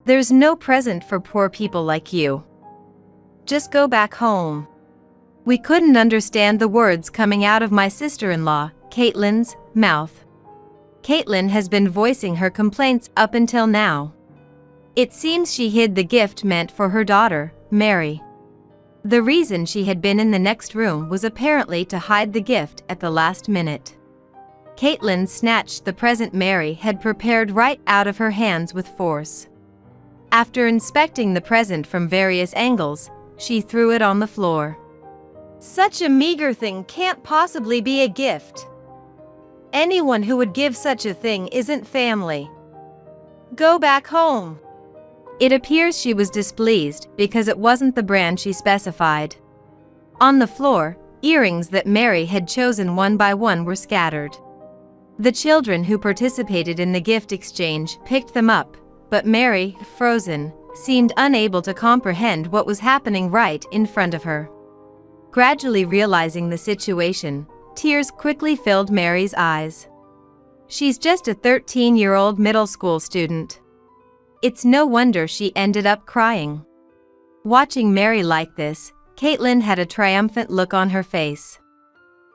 There's no present for poor people like you. Just go back home." We couldn't understand the words coming out of my sister-in-law, Caitlin's, mouth. Caitlin has been voicing her complaints up until now. It seems she hid the gift meant for her daughter, Mary. The reason she had been in the next room was apparently to hide the gift at the last minute. Caitlin snatched the present Mary had prepared right out of her hands with force. After inspecting the present from various angles, she threw it on the floor. "Such a meager thing can't possibly be a gift. Anyone who would give such a thing isn't family. Go back home." It appears she was displeased because it wasn't the brand she specified. On the floor, earrings that Mary had chosen one by one were scattered. The children who participated in the gift exchange picked them up, but Mary, frozen, seemed unable to comprehend what was happening right in front of her. Gradually realizing the situation, tears quickly filled Mary's eyes. She's just a 13-year-old middle school student. It's no wonder she ended up crying. Watching Mary like this, Caitlin had a triumphant look on her face.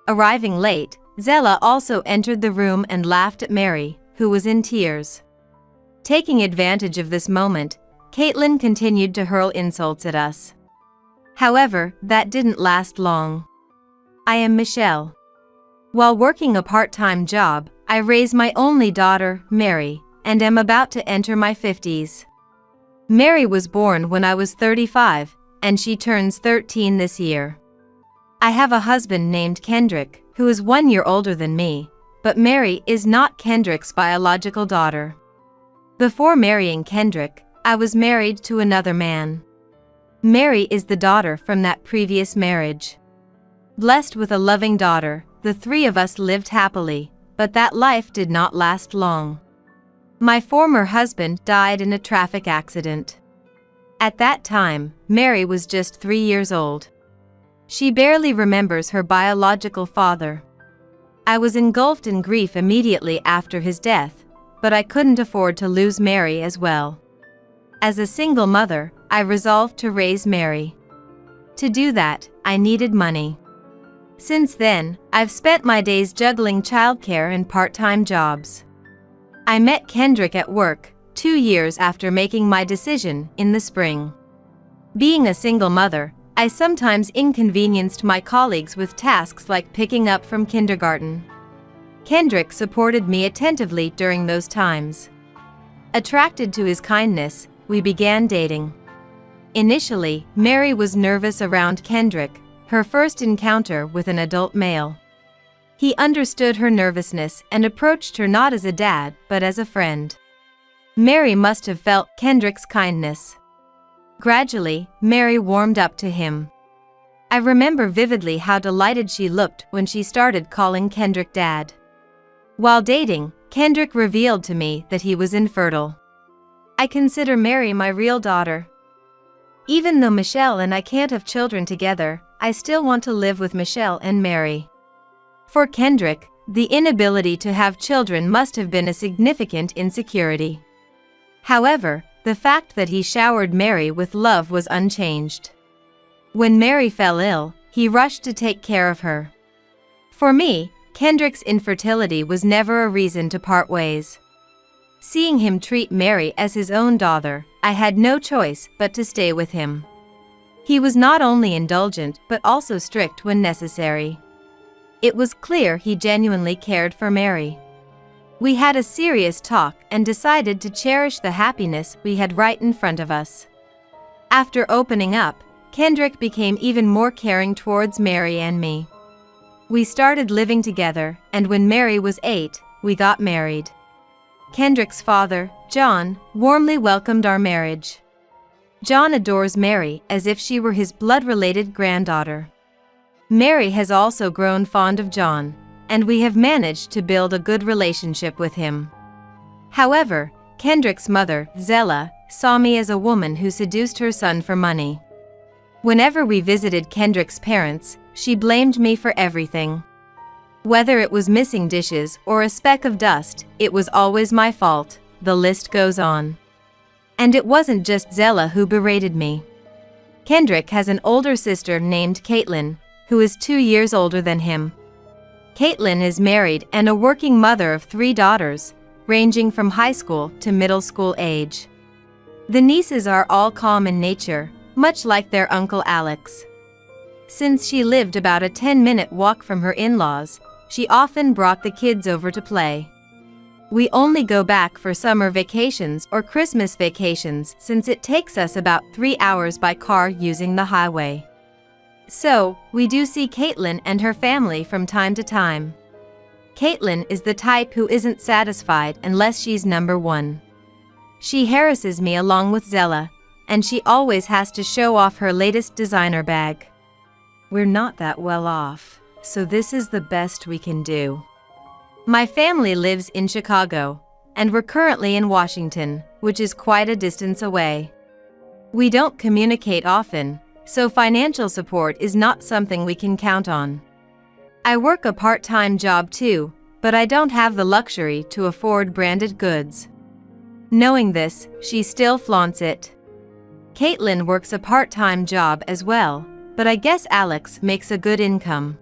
Arriving late, Zella also entered the room and laughed at Mary, who was in tears. Taking advantage of this moment, Caitlin continued to hurl insults at us. However, that didn't last long. I am Michelle. While working a part-time job, I raise my only daughter, Mary, and am about to enter my 50s. Mary was born when I was 35, and she turns 13 this year. I have a husband named Kendrick, who is 1 year older than me, but Mary is not Kendrick's biological daughter. Before marrying Kendrick, I was married to another man. Mary is the daughter from that previous marriage. Blessed with a loving daughter, the three of us lived happily, but that life did not last long. My former husband died in a traffic accident. At that time, Mary was just 3 years old. She barely remembers her biological father. I was engulfed in grief immediately after his death, but I couldn't afford to lose Mary as well. As a single mother, I resolved to raise Mary. To do that, I needed money. Since then, I've spent my days juggling childcare and part-time jobs. I met Kendrick at work, 2 years after making my decision, in the spring. Being a single mother, I sometimes inconvenienced my colleagues with tasks like picking up from kindergarten. Kendrick supported me attentively during those times. Attracted to his kindness, we began dating. Initially, Mary was nervous around Kendrick, her first encounter with an adult male. He understood her nervousness and approached her not as a dad, but as a friend. Mary must have felt Kendrick's kindness. Gradually, Mary warmed up to him. I remember vividly how delighted she looked when she started calling Kendrick Dad. While dating, Kendrick revealed to me that he was infertile. I consider Mary my real daughter. Even though Michelle and I can't have children together, I still want to live with Michelle and Mary. For Kendrick, the inability to have children must have been a significant insecurity. However, the fact that he showered Mary with love was unchanged. When Mary fell ill, he rushed to take care of her. For me, Kendrick's infertility was never a reason to part ways. Seeing him treat Mary as his own daughter, I had no choice but to stay with him. He was not only indulgent but also strict when necessary. It was clear he genuinely cared for Mary. We had a serious talk and decided to cherish the happiness we had right in front of us. After opening up, Kendrick became even more caring towards Mary and me. We started living together, and when Mary was 8, we got married. Kendrick's father, John, warmly welcomed our marriage. John adores Mary as if she were his blood-related granddaughter. Mary has also grown fond of John, and we have managed to build a good relationship with him. However, Kendrick's mother, Zella, saw me as a woman who seduced her son for money. Whenever we visited Kendrick's parents, she blamed me for everything. Whether it was missing dishes or a speck of dust, it was always my fault. The list goes on. And it wasn't just Zella who berated me. Kendrick has an older sister named Caitlin, who is 2 years older than him. Caitlin is married and a working mother of 3 daughters, ranging from high school to middle school age. The nieces are all calm in nature, much like their uncle Alex. Since she lived about a 10-minute walk from her in-laws, she often brought the kids over to play. We only go back for summer vacations or Christmas vacations since it takes us about 3 hours by car using the highway. So, we do see Caitlin and her family from time to time. Caitlin is the type who isn't satisfied unless she's number one. She harasses me along with Zella, and she always has to show off her latest designer bag. We're not that well off, so this is the best we can do. My family lives in Chicago, and we're currently in Washington, which is quite a distance away. We don't communicate often, so financial support is not something we can count on. I work a part-time job too, but I don't have the luxury to afford branded goods. Knowing this, she still flaunts it. Caitlin works a part-time job as well, but I guess Alex makes a good income.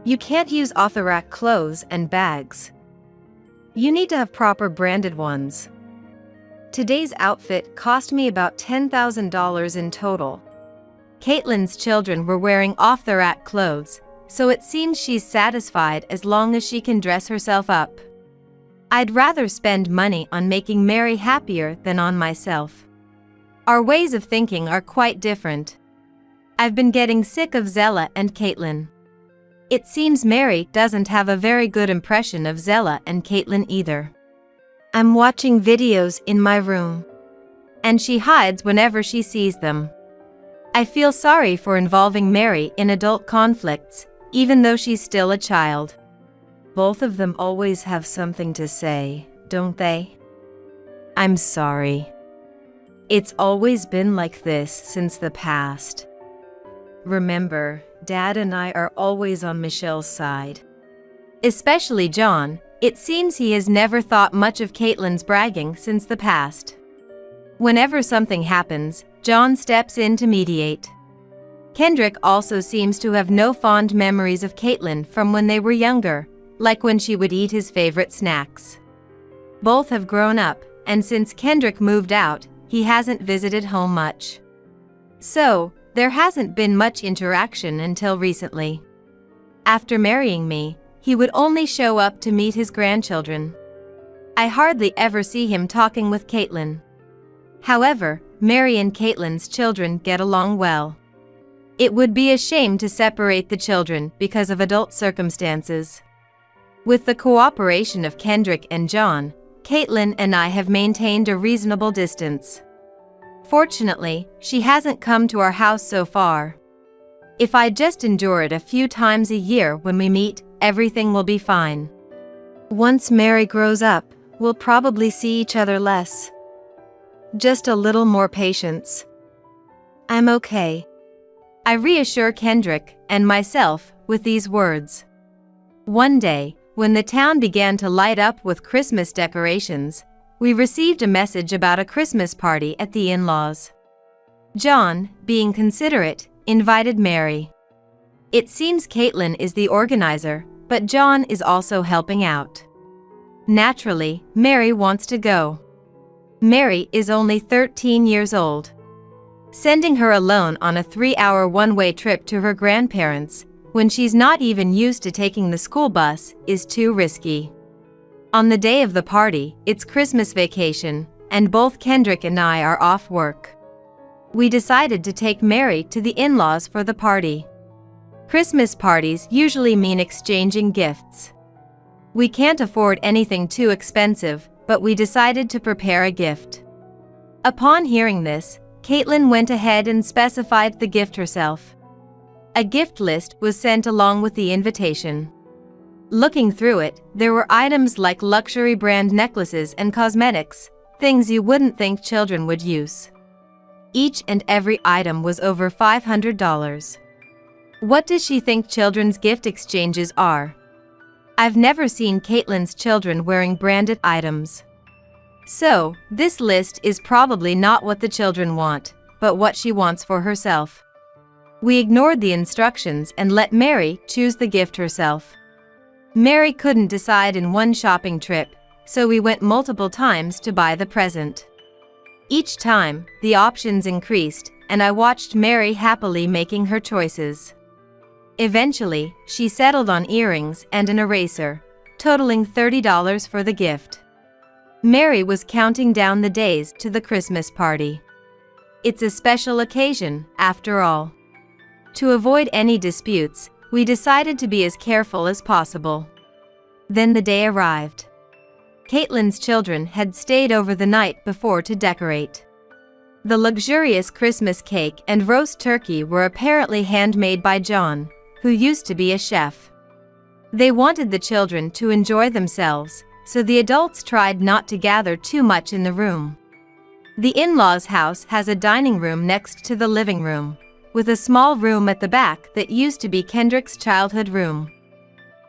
You can't use off-the-rack clothes and bags. You need to have proper branded ones. Today's outfit cost me about $10,000 in total. Caitlin's children were wearing off-the-rack clothes, so it seems she's satisfied as long as she can dress herself up. I'd rather spend money on making Mary happier than on myself. Our ways of thinking are quite different. I've been getting sick of Zella and Caitlin. It seems Mary doesn't have a very good impression of Zella and Caitlin either. I'm watching videos in my room, and she hides whenever she sees them. I feel sorry for involving Mary in adult conflicts, even though she's still a child. Both of them always have something to say, don't they? I'm sorry. It's always been like this since the past. Remember, Dad and I are always on Michelle's side. Especially John. It seems he has never thought much of Caitlin's bragging since the past. Whenever something happens, John steps in to mediate. Kendrick also seems to have no fond memories of Caitlin from when they were younger, like when she would eat his favorite snacks. Both have grown up, and since Kendrick moved out, he hasn't visited home much. So, there hasn't been much interaction until recently. After marrying me, he would only show up to meet his grandchildren. I hardly ever see him talking with Caitlin. However, Mary and Caitlin's children get along well. It would be a shame to separate the children because of adult circumstances. With the cooperation of Kendrick and John, Caitlin and I have maintained a reasonable distance. Fortunately, she hasn't come to our house so far. If I just endure it a few times a year when we meet, everything will be fine. Once Mary grows up, we'll probably see each other less. Just a little more patience. I'm okay. I reassure Kendrick and myself with these words. One day, when the town began to light up with Christmas decorations, we received a message about a Christmas party at the in-laws. John, being considerate, invited Mary. It seems Caitlin is the organizer, but John is also helping out. Naturally, Mary wants to go. Mary is only 13 years old. Sending her alone on a 3-hour one-way trip to her grandparents, when she's not even used to taking the school bus, is too risky. On the day of the party, it's Christmas vacation, and both Kendrick and I are off work. We decided to take Mary to the in-laws for the party. Christmas parties usually mean exchanging gifts. We can't afford anything too expensive, but we decided to prepare a gift. Upon hearing this, Caitlin went ahead and specified the gift herself. A gift list was sent along with the invitation. Looking through it, there were items like luxury brand necklaces and cosmetics, things you wouldn't think children would use. Each and every item was over $500. What does she think children's gift exchanges are? I've never seen Caitlin's children wearing branded items. So, this list is probably not what the children want, but what she wants for herself. We ignored the instructions and let Mary choose the gift herself. Mary couldn't decide in one shopping trip, so we went multiple times to buy the present. Each time, the options increased, and I watched Mary happily making her choices. Eventually, she settled on earrings and an eraser, totaling $30 for the gift. Mary was counting down the days to the Christmas party. It's a special occasion, after all. To avoid any disputes, we decided to be as careful as possible. Then the day arrived. Caitlin's children had stayed over the night before to decorate. The luxurious Christmas cake and roast turkey were apparently handmade by John, who used to be a chef. They wanted the children to enjoy themselves, so the adults tried not to gather too much in the room. The in-laws' house has a dining room next to the living room, with a small room at the back that used to be Kendrick's childhood room.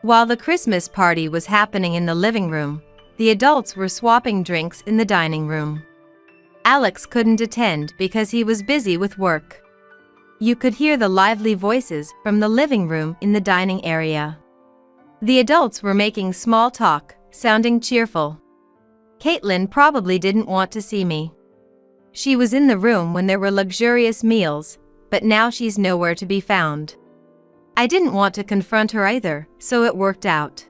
While the Christmas party was happening in the living room, the adults were swapping drinks in the dining room. Alex couldn't attend because he was busy with work. You could hear the lively voices from the living room in the dining area. The adults were making small talk, sounding cheerful. Caitlin probably didn't want to see me. She was in the room when there were luxurious meals, but now she's nowhere to be found. I didn't want to confront her either, so it worked out.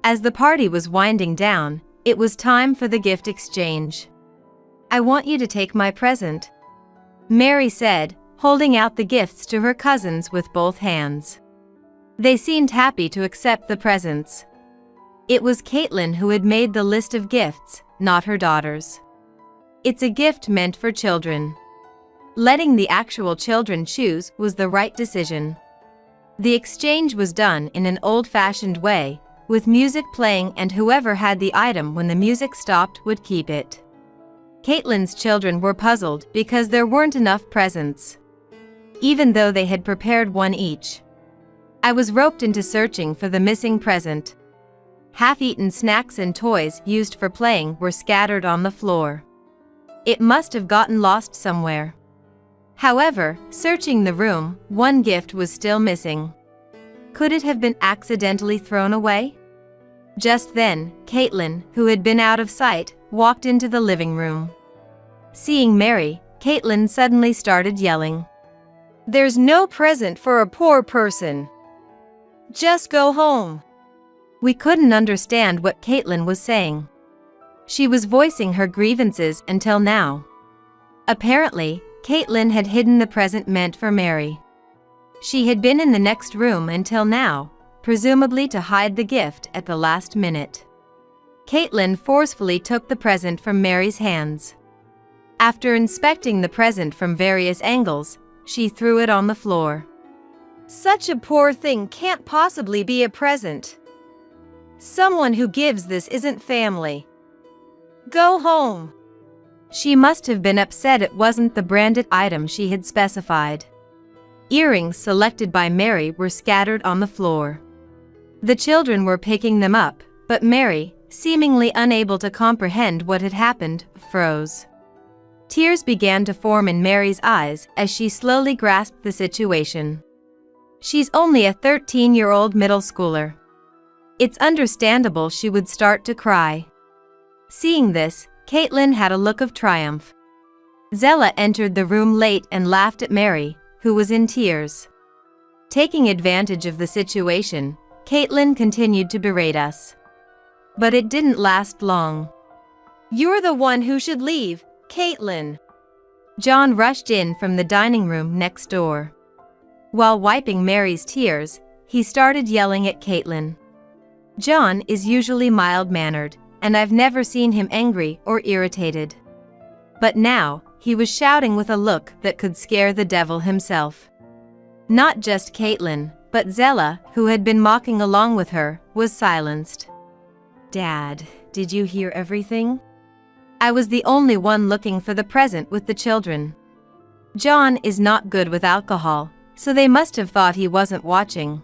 As the party was winding down, it was time for the gift exchange. "I want you to take my present," Mary said, holding out the gifts to her cousins with both hands. They seemed happy to accept the presents. It was Caitlin who had made the list of gifts, not her daughters. It's a gift meant for children. Letting the actual children choose was the right decision. The exchange was done in an old-fashioned way, with music playing, and whoever had the item when the music stopped would keep it. Caitlin's children were puzzled because there weren't enough presents, even though they had prepared one each. I was roped into searching for the missing present. Half-eaten snacks and toys used for playing were scattered on the floor. It must have gotten lost somewhere. However, searching the room, one gift was still missing. Could it have been accidentally thrown away? Just then, Caitlin, who had been out of sight, walked into the living room. Seeing Mary, Caitlin suddenly started yelling, "There's no present for a poor person. Just go home." We couldn't understand what Caitlin was saying. She was voicing her grievances until now. Apparently, Caitlin had hidden the present meant for Mary. She had been in the next room until now, presumably to hide the gift at the last minute. Caitlin forcefully took the present from Mary's hands. After inspecting the present from various angles, she threw it on the floor. "Such a poor thing can't possibly be a present. Someone who gives this isn't family. Go home." She must have been upset it wasn't the branded item she had specified. Earrings selected by Mary were scattered on the floor. The children were picking them up, but Mary, seemingly unable to comprehend what had happened, froze. Tears began to form in Mary's eyes as she slowly grasped the situation. She's only a 13-year-old middle schooler. It's understandable she would start to cry. Seeing this, Caitlin had a look of triumph. Zella entered the room late and laughed at Mary, who was in tears. Taking advantage of the situation, Caitlin continued to berate us. But it didn't last long. "You're the one who should leave, Caitlin." John rushed in from the dining room next door. While wiping Mary's tears, he started yelling at Caitlin. John is usually mild-mannered, and I've never seen him angry or irritated. But now, he was shouting with a look that could scare the devil himself. Not just Caitlin, but Zella, who had been mocking along with her, was silenced. "Dad, did you hear everything? I was the only one looking for the present with the children. John is not good with alcohol, so they must have thought he wasn't watching.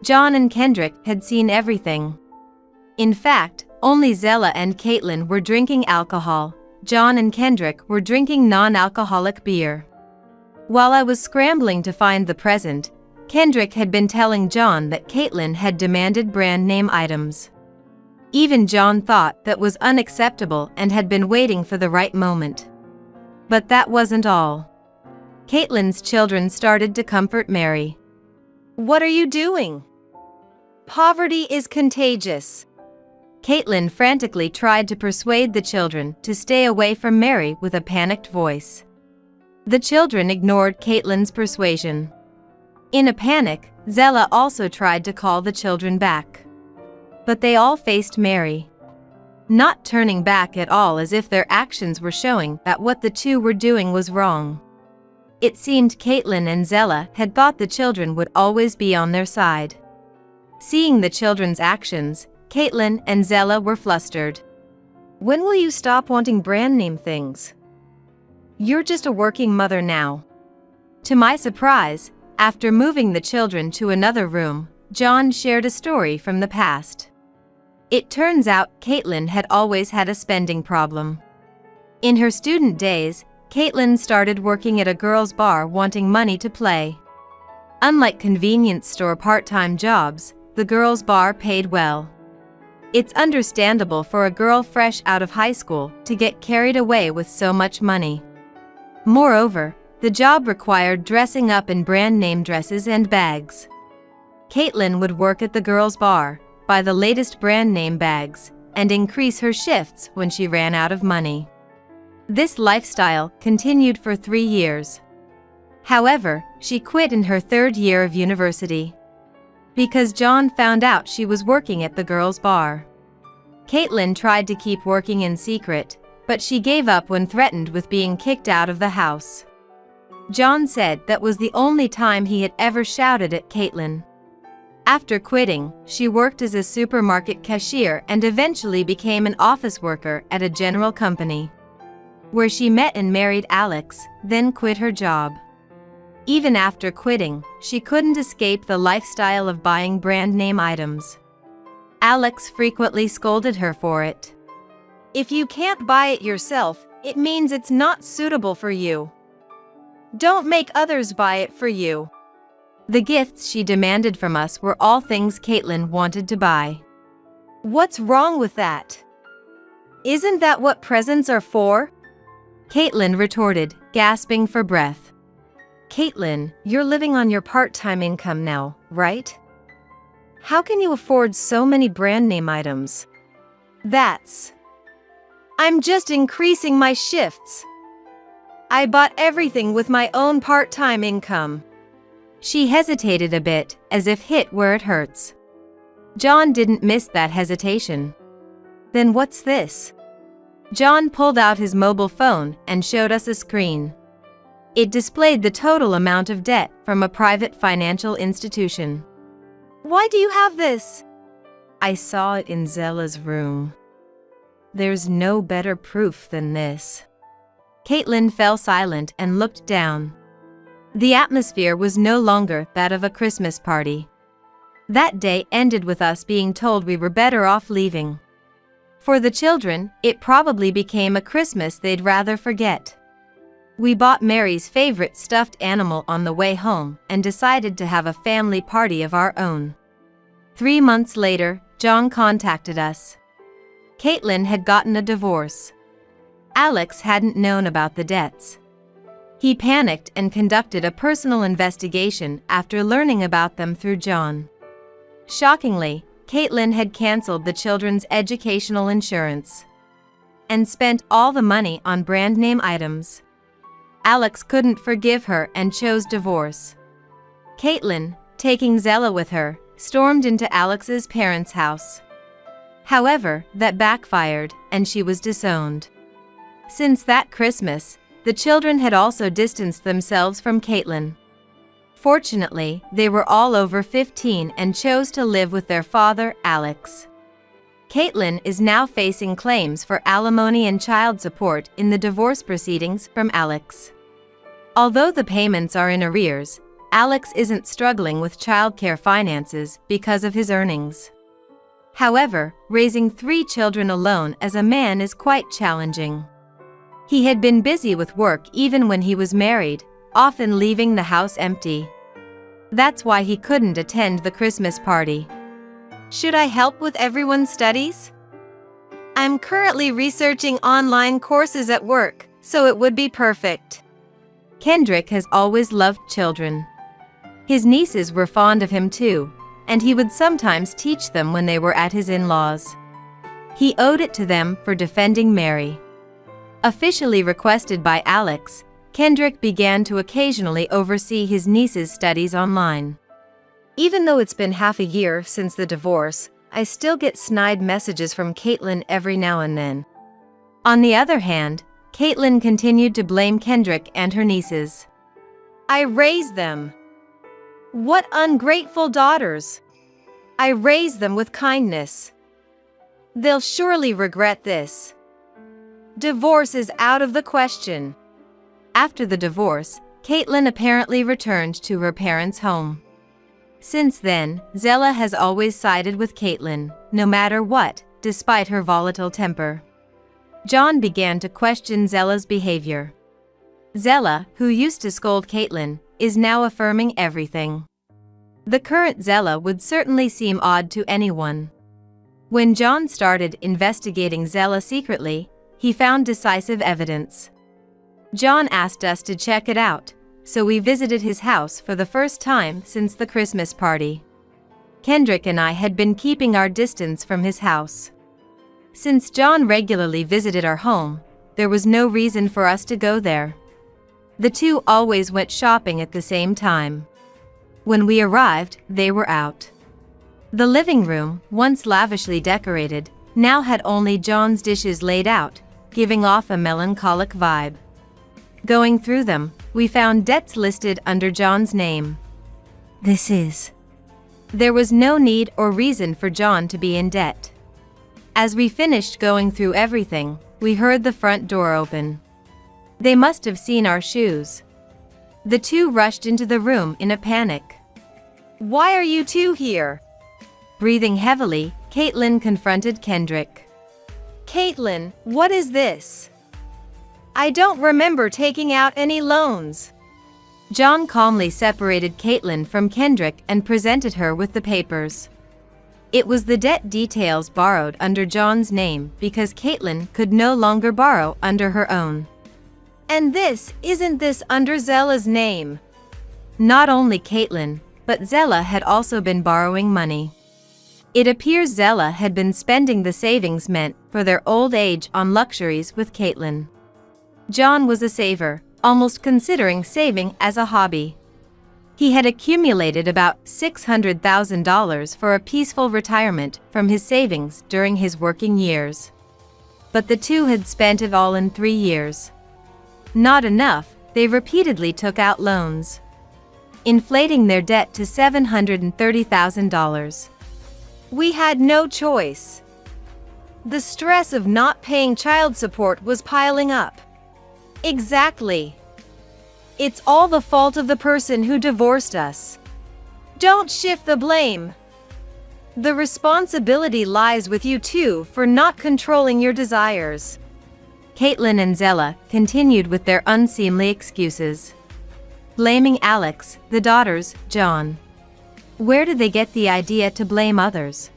John and Kendrick had seen everything. In fact, only Zella and Caitlin were drinking alcohol. John and Kendrick were drinking non-alcoholic beer. While I was scrambling to find the present, Kendrick had been telling John that Caitlin had demanded brand name items. Even John thought that was unacceptable and had been waiting for the right moment. But that wasn't all. Caitlin's children started to comfort Mary. "What are you doing? Poverty is contagious." Caitlin frantically tried to persuade the children to stay away from Mary with a panicked voice. The children ignored Caitlin's persuasion. In a panic, Zella also tried to call the children back. But they all faced Mary, not turning back at all, as if their actions were showing that what the two were doing was wrong. It seemed Caitlin and Zella had thought the children would always be on their side. Seeing the children's actions, Caitlin and Zella were flustered. "When will you stop wanting brand name things? You're just a working mother now." To my surprise, after moving the children to another room, John shared a story from the past. It turns out Caitlin had always had a spending problem. In her student days, Caitlin started working at a girls' bar wanting money to play. Unlike convenience store part-time jobs, the girls' bar paid well. It's understandable for a girl fresh out of high school to get carried away with so much money. Moreover, the job required dressing up in brand name dresses and bags. Caitlin would work at the girls' bar, buy the latest brand name bags, and increase her shifts when she ran out of money. This lifestyle continued for 3 years. However, she quit in her 3rd year of university because John found out she was working at the girls' bar. Caitlin tried to keep working in secret, but she gave up when threatened with being kicked out of the house. John said that was the only time he had ever shouted at Caitlin. After quitting, she worked as a supermarket cashier and eventually became an office worker at a general company, where she met and married Alex, then quit her job. Even after quitting, she couldn't escape the lifestyle of buying brand name items. Alex frequently scolded her for it. "If you can't buy it yourself, it means it's not suitable for you. Don't make others buy it for you." The gifts she demanded from us were all things Caitlin wanted to buy. "What's wrong with that? Isn't that what presents are for?" Caitlin retorted, gasping for breath. "Caitlin, you're living on your part-time income now, right? How can you afford so many brand name items?" I'm just increasing my shifts. I bought everything with my own part-time income." She hesitated a bit, as if hit where it hurts. John didn't miss that hesitation. "Then what's this?" John pulled out his mobile phone and showed us a screen. It displayed the total amount of debt from a private financial institution. "Why do you have this?" "I saw it in Zella's room. There's no better proof than this." Caitlin fell silent and looked down. The atmosphere was no longer that of a Christmas party. That day ended with us being told we were better off leaving. For the children, it probably became a Christmas they'd rather forget. We bought Mary's favorite stuffed animal on the way home and decided to have a family party of our own. 3 months later, John contacted us. Caitlin had gotten a divorce. Alex hadn't known about the debts. He panicked and conducted a personal investigation after learning about them through John. Shockingly, Caitlin had canceled the children's educational insurance and spent all the money on brand name items. Alex couldn't forgive her and chose divorce. Caitlin, taking Zella with her, stormed into Alex's parents' house. However, that backfired, and she was disowned. Since that Christmas, the children had also distanced themselves from Caitlin. Fortunately, they were all over 15 and chose to live with their father, Alex. Caitlin is now facing claims for alimony and child support in the divorce proceedings from Alex. Although the payments are in arrears, Alex isn't struggling with childcare finances because of his earnings. However, raising 3 children alone as a man is quite challenging. He had been busy with work even when he was married, often leaving the house empty. That's why he couldn't attend the Christmas party. Should I help with everyone's studies? I'm currently researching online courses at work, so it would be perfect. Kendrick has always loved children. His nieces were fond of him too, and he would sometimes teach them when they were at his in-laws. He owed it to them for defending Mary. Officially requested by Alex, Kendrick began to occasionally oversee his niece's studies online. Even though it's been half a year since the divorce, I still get snide messages from Caitlin every now and then. On the other hand, Caitlin continued to blame Kendrick and her nieces. I raised them. What ungrateful daughters! I raised them with kindness. They'll surely regret this. Divorce is out of the question. After the divorce, Caitlin apparently returned to her parents' home. Since then, Zella has always sided with Caitlin, no matter what, despite her volatile temper. John began to question Zella's behavior. Zella, who used to scold Caitlin, is now affirming everything. The current Zella would certainly seem odd to anyone. When John started investigating Zella secretly, he found decisive evidence. John asked us to check it out, so we visited his house for the first time since the Christmas party. Kendrick and I had been keeping our distance from his house. Since John regularly visited our home, there was no reason for us to go there. The two always went shopping at the same time. When we arrived, they were out. The living room, once lavishly decorated, now had only John's dishes laid out, giving off a melancholic vibe. Going through them, we found debts listed under John's name. There was no need or reason for John to be in debt. As we finished going through everything, we heard the front door open. They must have seen our shoes. The two rushed into the room in a panic. Why are you two here? Breathing heavily, Caitlin confronted Kendrick. Caitlin, what is this? I don't remember taking out any loans. John calmly separated Caitlin from Kendrick and presented her with the papers. It was the debt details borrowed under John's name because Caitlin could no longer borrow under her own. And isn't this under Zella's name? Not only Caitlin, but Zella had also been borrowing money. It appears Zella had been spending the savings meant for their old age on luxuries with Caitlin. John was a saver, almost considering saving as a hobby. He had accumulated about $600,000 for a peaceful retirement from his savings during his working years. But the two had spent it all in 3 years. Not enough, they repeatedly took out loans, inflating their debt to $730,000. We had no choice. The stress of not paying child support was piling up. Exactly. It's all the fault of the person who divorced us. Don't shift the blame. The responsibility lies with you two for not controlling your desires. Caitlin and Zella continued with their unseemly excuses, blaming Alex, the daughters, John. Where did they get the idea to blame others?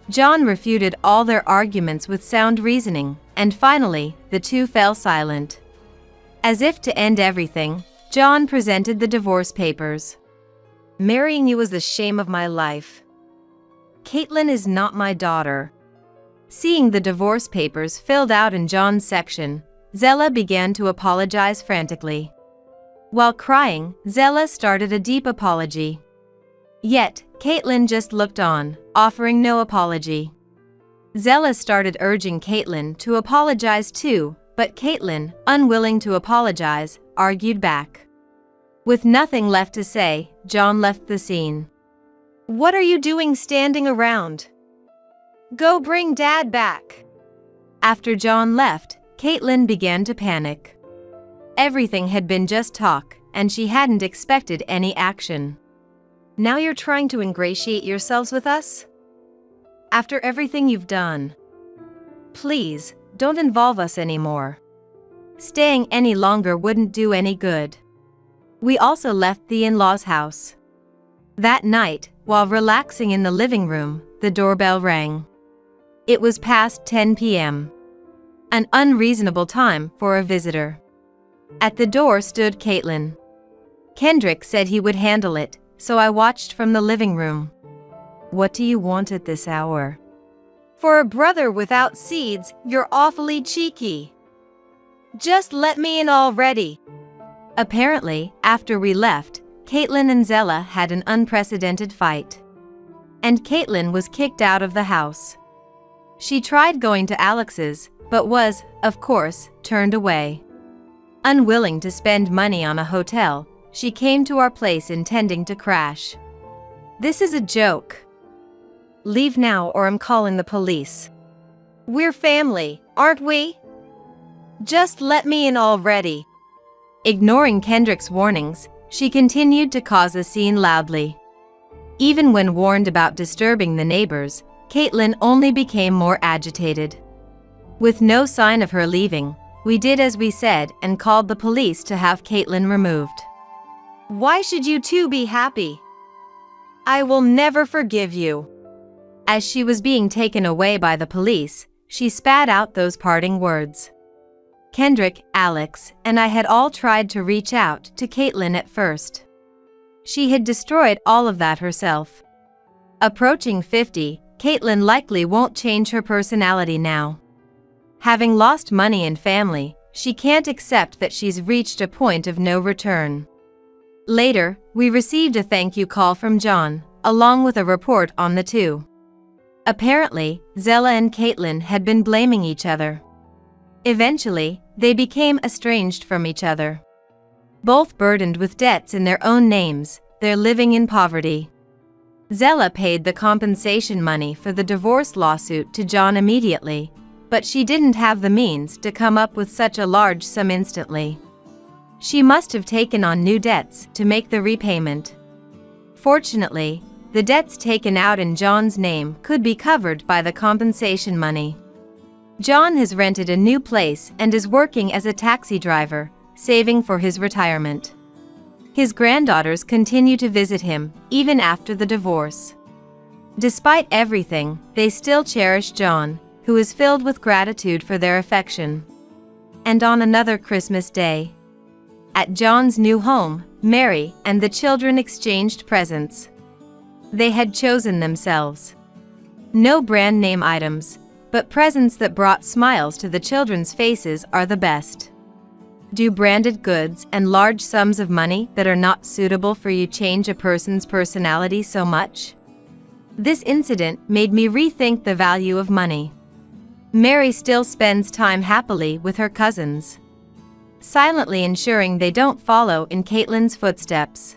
John refuted all their arguments with sound reasoning, and finally, the two fell silent. As if to end everything, John presented the divorce papers. Marrying you was the shame of my life. Caitlin is not my daughter. Seeing the divorce papers filled out in John's section, Zella began to apologize frantically. While crying, Zella started a deep apology. Yet, Caitlin just looked on, offering no apology. Zella started urging Caitlin to apologize too, but Caitlin, unwilling to apologize, argued back. With nothing left to say, John left the scene. What are you doing standing around? Go bring Dad back. After John left, Caitlin began to panic. Everything had been just talk, and she hadn't expected any action. Now you're trying to ingratiate yourselves with us? After everything you've done. Please, don't involve us anymore. Staying any longer wouldn't do any good. We also left the in-laws' house. That night, while relaxing in the living room, the doorbell rang. It was past 10 p.m. An unreasonable time for a visitor. At the door stood Caitlin. Kendrick said he would handle it, so I watched from the living room. What do you want at this hour? For a brother without seeds, you're awfully cheeky. Just let me in already. Apparently, after we left, Caitlin and Zella had an unprecedented fight. And Caitlin was kicked out of the house. She tried going to Alex's, but was, of course, turned away. Unwilling to spend money on a hotel, she came to our place intending to crash. This is a joke. Leave now or I'm calling the police. We're family, aren't we? Just let me in already. Ignoring Kendrick's warnings, she continued to cause a scene loudly. Even when warned about disturbing the neighbors, Caitlin only became more agitated. With no sign of her leaving, we did as we said and called the police to have Caitlin removed. Why should you two be happy? I will never forgive you. As she was being taken away by the police, she spat out those parting words. Kendrick, Alex, and I had all tried to reach out to Caitlin at first. She had destroyed all of that herself. Approaching 50, Caitlin likely won't change her personality now. Having lost money and family, she can't accept that she's reached a point of no return. Later, we received a thank you call from John, along with a report on the two. Apparently, Zella and Caitlin had been blaming each other. Eventually, they became estranged from each other. Both burdened with debts in their own names, they're living in poverty. Zella paid the compensation money for the divorce lawsuit to John immediately, but she didn't have the means to come up with such a large sum instantly. She must have taken on new debts to make the repayment. Fortunately, the debts taken out in John's name could be covered by the compensation money. John has rented a new place and is working as a taxi driver, saving for his retirement. His granddaughters continue to visit him, even after the divorce. Despite everything, they still cherish John, who is filled with gratitude for their affection. And on another Christmas day, at John's new home, Mary and the children exchanged presents. They had chosen themselves. No brand name items, but presents that brought smiles to the children's faces are the best. Do branded goods and large sums of money that are not suitable for you change a person's personality so much? This incident made me rethink the value of money. Mary still spends time happily with her cousins, silently ensuring they don't follow in Caitlin's footsteps.